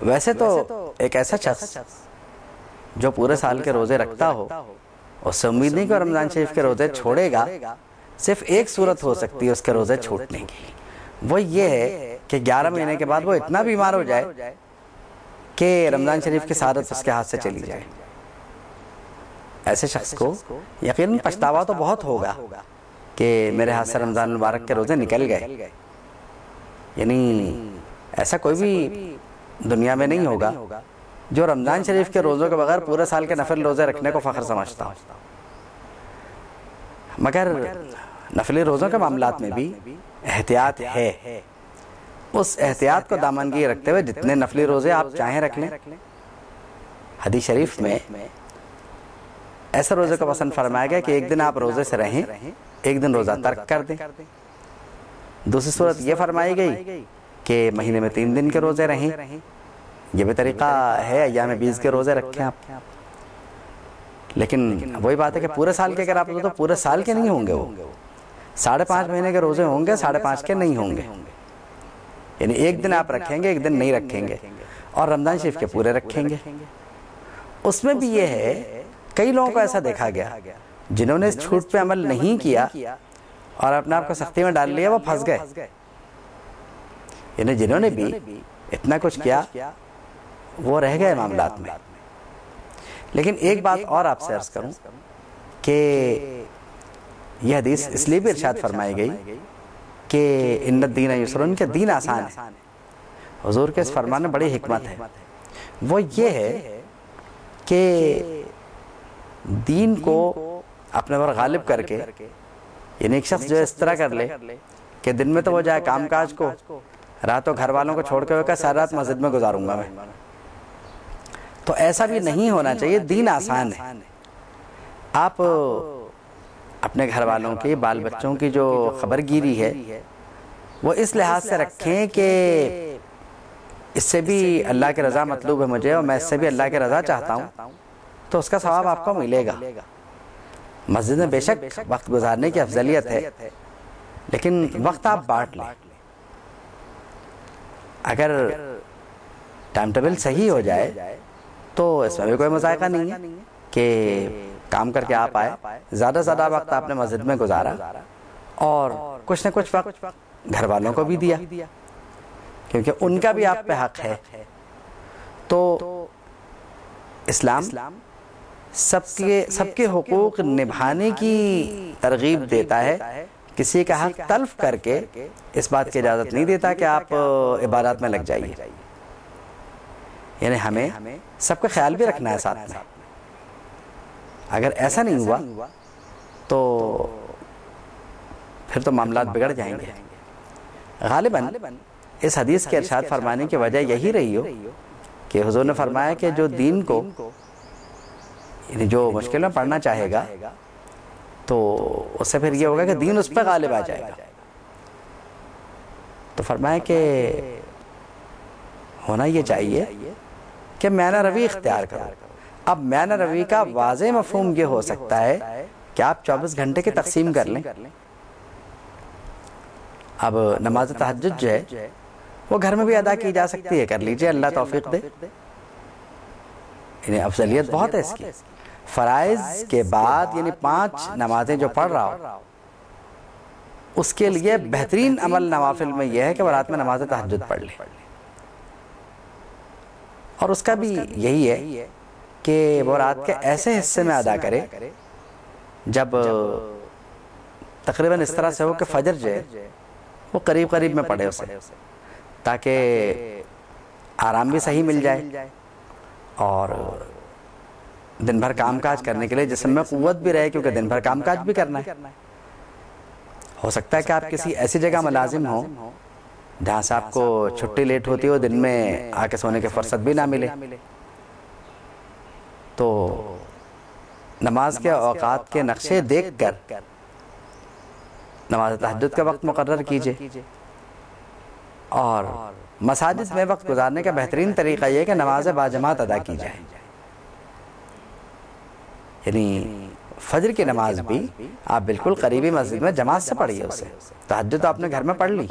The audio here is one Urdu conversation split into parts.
ویسے تو ایک ایسا شخص جو پورے سال کے روزے رکھتا ہو اس سے امید نہیں کہ رمضان شریف کے روزے چھوڑے گا. صرف ایک صورت ہو سکتی ہے اس کے روزے چھوٹنے کی، وہ یہ ہے کہ 11 مہینے کے بعد وہ اتنا بیمار ہو جائے کہ رمضان شریف کی سعادت اس کے ہاتھ سے چلی جائے. ایسے شخص کو یقیناً پچھتاوا تو بہت ہوگا کہ میرے ہاتھ سے رمضان المبارک کے روزے نکل گئے. یعنی ایسا کوئی بھی دنیا میں نہیں ہوگا جو رمضان شریف کے روزوں کے بغیر پورے سال کے نفل روزے رکھنے کو فخر سمجھتا ہو. مگر نفلی روزوں کے معاملات میں بھی احتیاط ہے. اس احتیاط کو دامنگیر رکھتے ہوئے جتنے نفلی روزے آپ چاہیں رکھ لیں. حدیث شریف میں ایسے روزے کو پسند فرمایا گیا کہ ایک دن آپ روزے سے رہیں، ایک دن روزہ ترک کر دیں. دوسری صورت یہ فرمائی گئی کہ مہینے میں 3 دن کے روزے رہیں. یہ بھی طریقہ ہے، ایام 20 کے روزے رکھیں آپ. لیکن وہی بات ہے کہ پورے سال کے اگر آپ تو پورے سال کے نہیں ہوں گے، وہ 5.5 مہینے کے روزے ہوں گے، 5.5 کے نہیں ہوں گے. یعنی ایک دن آپ رکھیں گے، ایک دن نہیں رکھیں گے، اور رمضان شریف کے پورے رکھیں گے. اس میں بھی یہ ہے کئی لوگوں کو ایسا دیکھا گیا جنہوں نے اس چھوٹ پہ عمل نہیں کیا اور اپنے آپ کو سختی میں ڈال لیا، وہ پھنس گئے. یعنی جنہوں نے بھی اتنا کچھ کیا وہ رہ گئے معاملات میں. لیکن ایک بات اور آپ سے عرض کروں کہ یہ حدیث اس لیے بھی ارشاد فرمائی گئی کہ ان الدین یسر، کہ دین آسان ہے. حضور کے اس فرمان میں بڑی حکمت ہے. وہ یہ ہے کہ دین کو اپنے پر غالب کر کے، یعنی ایک شخص جو اس طرح کر لے کہ دن میں تو وہ جائے کام کاج کو، رات کو گھر والوں کو چھوڑ کے ہوگا ساری رات مسجد میں گزاروں گا میں. تو ایسا بھی نہیں ہونا چاہیے. دین آسان ہے. آپ اپنے گھر والوں کی، بال بچوں کی جو خبر گیری ہے وہ اس لحاظ سے رکھیں کہ اس سے بھی اللہ کی رضا مطلوب ہے مجھے، اور میں اس سے بھی اللہ کی رضا چاہتا ہوں، تو اس کا ثواب آپ کو ملے گا. مسجد میں بے شک وقت گزارنے کی افضلیت ہے، لیکن وقت آپ بانٹ لیں. اگر ٹائم ٹیبل صحیح ہو جائے تو اس میں بھی کوئی مذائقہ نہیں ہے کہ کام کر کے آپ آئے، زیادہ زیادہ وقت آپ نے مسجد میں گزارا اور کچھ نہ کچھ وقت گھر والوں کو بھی دیا، کیونکہ ان کا بھی آپ پہ حق ہے. تو اسلام سب کے حقوق نبھانے کی ترغیب دیتا ہے. کسی کا حق تلف کر کے اس بات کی اجازت نہیں دیتا کہ آپ عبادات میں لگ جائیے. یعنی ہمیں سب کا خیال بھی رکھنا ہے ساتھ میں. اگر ایسا نہیں ہوا تو پھر تو معاملات بگڑ جائیں گے. غالباً اس حدیث کے ارشاد فرمانے کی وجہ یہی رہی ہو کہ حضور نے فرمایا کہ جو دین کو، یعنی جو مشکل میں پڑھنا چاہے گا تو اس سے پھر یہ ہوگا کہ دین اس پہ غالب آ جائے گا. تو فرمایا کہ ہونا یہ چاہیے کہ میانہ روی اختیار کرو. اب میانہ روی کا واضح مفہوم یہ ہو سکتا ہے کہ آپ 24 گھنٹے کی تقسیم کر لیں. اب نماز تہجد جو ہے وہ گھر میں بھی ادا کی جا سکتی ہے، کر لیجئے، اللہ توفیق دے. یعنی افضلیت بہت ہے اس کی. فرائض کے بعد یعنی 5 نمازیں جو پڑھ رہا ہو اس کے لیے بہترین عمل نوافل میں یہ ہے کہ وہ رات میں نماز تہجد پڑھ لے. اور اس کا بھی یہی ہے کہ وہ رات کے ایسے حصے میں ادا کرے جب تقریباً اس طرح سے ہو کہ فجر جو ہے وہ قریب قریب میں پڑھے اسے، تاکہ آرام بھی صحیح مل جائے اور دن بھر کام کاج کرنے کے لیے جسم میں قوت بھی رہے، کیونکہ دن بھر کام کاج بھی کرنا ہے. ہو سکتا ہے کہ آپ کسی ایسی جگہ ملازم ہوں جہاں سے آپ کو چھٹی لیٹ ہوتی ہو، دن میں آ کے سونے کی فرصت بھی نہ ملے. تو نماز کے اوقات کے نقشے دیکھ کر نماز تہجد کا وقت مقرر کیجئے. اور مساجد میں وقت گزارنے کا بہترین طریقہ یہ ہے کہ نماز باجماعت ادا کی جائے. یعنی فجر کی نماز بھی آپ بالکل قریبی مسجد میں جماعت سے پڑھیے اسے. تہجد تو آپ نے گھر میں پڑھ لی،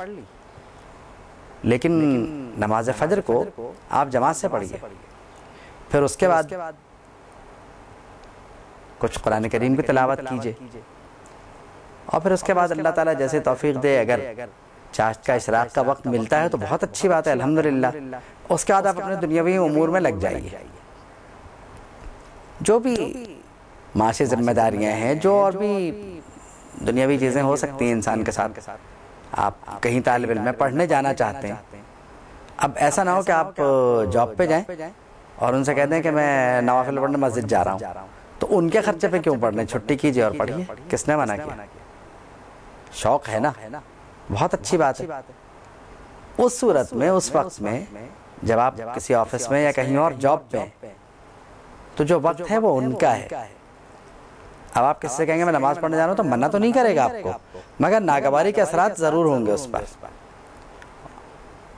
لیکن نماز فجر کو آپ جماعت سے پڑھیے، پھر اس کے بعد کچھ قرآن کریم کی تلاوت کیجیے، اور پھر اس کے بعد اللہ تعالیٰ جیسے توفیق دے، اگر چاشت کا اشراق کا وقت ملتا ہے تو بہت اچھی بات ہے، الحمدللہ۔ اس کے بعد آپ اپنے دنیاوی امور میں لگ جائیے، جو بھی معاشی ذمہ داریاں ہیں، جو اور بھی دنیاوی چیزیں ہو سکتی ہیں انسان کے ساتھ۔ آپ کہیں طالب علم میں پڑھنے جانا چاہتے ہیں، اب ایسا نہ ہو کہ آپ جاب پہ جائیں اور ان سے کہہ دیں کہ میں نوافل پڑھنے مسجد جا رہا ہوں، تو ان کے خرچے پہ کیوں پڑھنے، چھٹی کیجیے اور پڑھیے، کس نے منع کیا؟ شوق ہے نا، بہت اچھی بات ہے۔ اس صورت میں، اس وقت میں جب آپ کسی آفس میں یا کہیں اور جاب پہ تو جو وقت ہے وہ ان کا ہے۔ اب آپ کس سے کہیں گے میں نماز پڑھنے جا رہا ہوں تو منع تو نہیں کرے گا آپ کو، مگر ناگواری کے اثرات ضرور ہوں گے اس پر،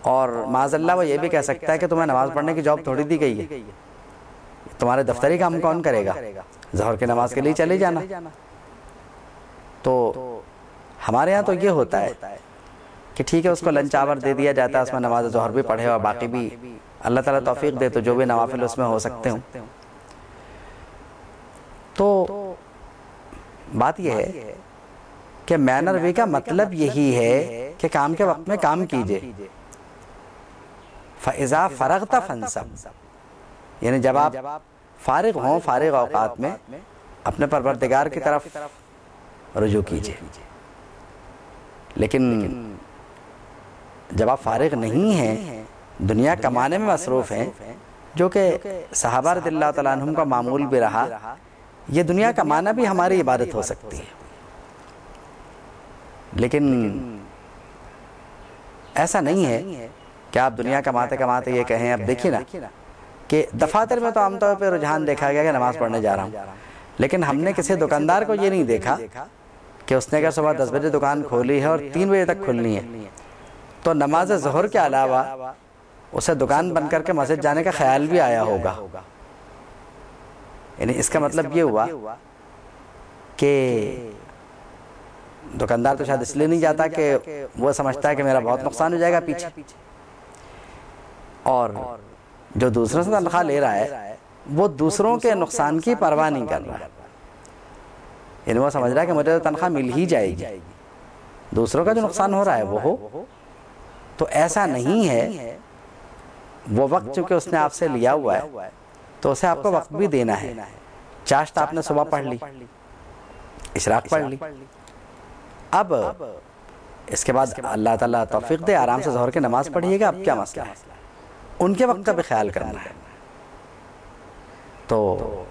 اور معاذ اللہ وہ یہ بھی کہہ سکتا ہے کہ تمہیں نماز پڑھنے کی جاب تھوڑی دی گئی ہے، تمہارے دفتری کام کون کرے گا، ظہر کی نماز کے لیے چلے جانا۔ تو ہمارے ہاں تو یہ ہوتا ہے کہ ٹھیک ہے، اس کو لنچ آور دے دیا جاتا ہے، اس میں نماز ظہر بھی پڑھے اور باقی بھی اللہ تعالیٰ توفیق دے تو جو بھی نوافل اس میں ہو سکتے ہوں۔ تو بات یہ ہے کہ مینر وے کا مطلب یہی ہے کہ کام کے وقت میں کام کیجئے، فَإِذَا فَرَغْتَ فَانْصَبْ، یعنی جب آپ فارغ ہوں، فارغ اوقات میں اپنے پروردگار کی طرف رجوع کیجئے۔ لیکن جب آپ فارغ نہیں ہیں، دنیا کمانے میں مصروف ہیں، جو کہ صحابہ رضی اللہ تعالیٰ عنہم کا معمول بھی رہا، یہ دنیا کمانا بھی ہماری عبادت ہو سکتی ہے، لیکن ایسا نہیں ہے کہ آپ دنیا کماتے کماتے یہ کہیں۔ اب دیکھیے نا کہ دفاتر میں تو عام طور پہ رجحان دیکھا گیا کہ نماز پڑھنے جا رہا ہوں، لیکن ہم نے کسی دکاندار کو یہ نہیں دیکھا کہ اس نے کہ صبح 10 بجے دکان کھولی ہے اور 3 بجے تک کھلنی ہے، تو نماز ظہر کے علاوہ اسے دکان بند کر کے مسجد جانے کا خیال بھی آیا ہوگا۔ یعنی اس کا مطلب یہ ہوا کہ دکاندار تو شاید اس لیے نہیں جاتا کہ وہ سمجھتا ہے کہ میرا بہت نقصان ہو جائے گا پیچھے، اور جو دوسروں سے تنخواہ لے رہا ہے وہ دوسروں کے نقصان کی پرواہ نہیں کر رہا، یعنی وہ سمجھ رہا ہے کہ مجھے تو تنخواہ مل ہی جائے گی، دوسروں کا جو نقصان ہو رہا ہے وہ ہو۔ تو ایسا نہیں ہے، وہ وقت چونکہ اس نے آپ سے لیا ہوا ہے تو اسے آپ کو وقت بھی دینا ہے۔ چاشت آپ نے صبح پڑھ لی، اشراق پڑھ لی، اب اس کے بعد اللہ تعالیٰ توفیق دے آرام سے ظہر کی نماز پڑھیے گا، اب کیا مسئلہ ہے، ان کے وقت کا بھی خیال کرنا ہے۔ تو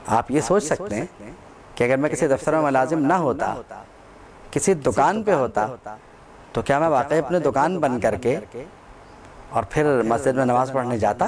آپ یہ سوچ سکتے ہیں کہ اگر میں کسی دفتر میں ملازم نہ ہوتا، کسی دکان پہ ہوتا، تو کیا میں واقعی اپنے دکان بند کر کے اور پھر مسجد میں نماز پڑھنے جاتا؟